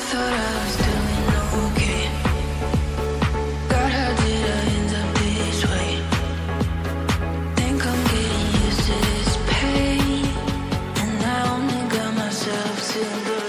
thought I was doing okay. God, how did I end up this way? Think I'm getting used to this pain, and I only got myself to blame.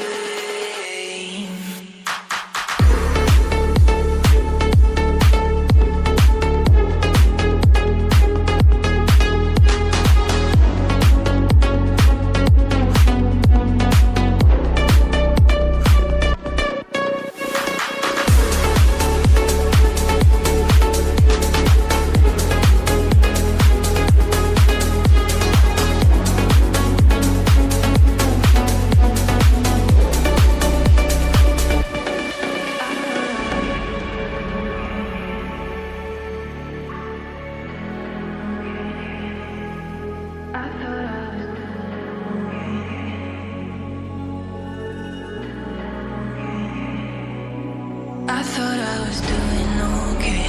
I thought I was doing okay.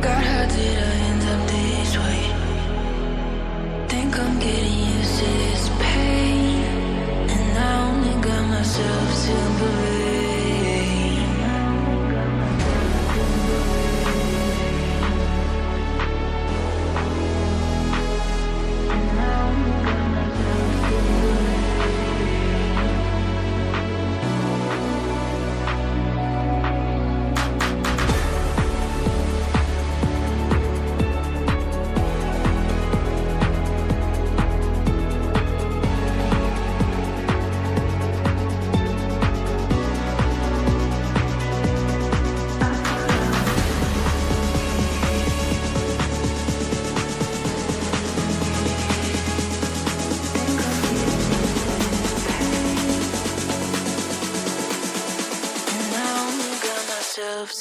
God, how did I end up this way? Think I'm getting used to this pain, and I only got myself to blame.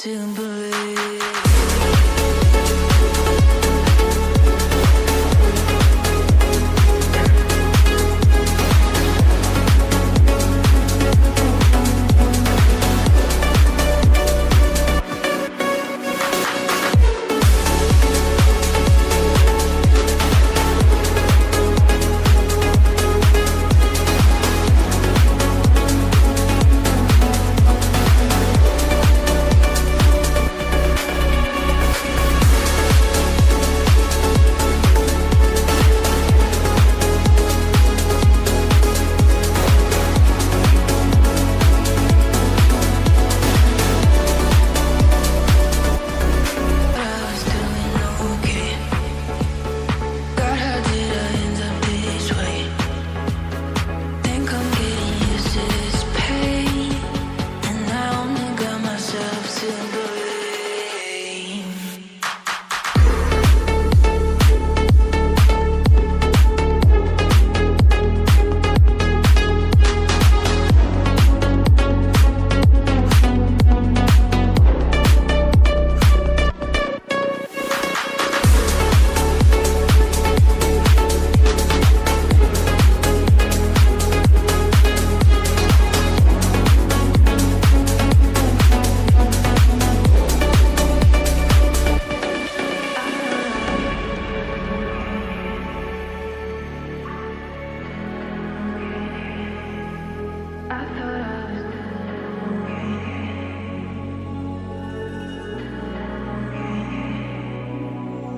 To believe.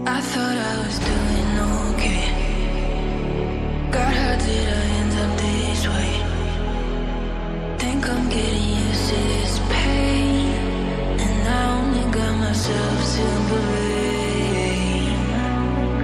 I thought I was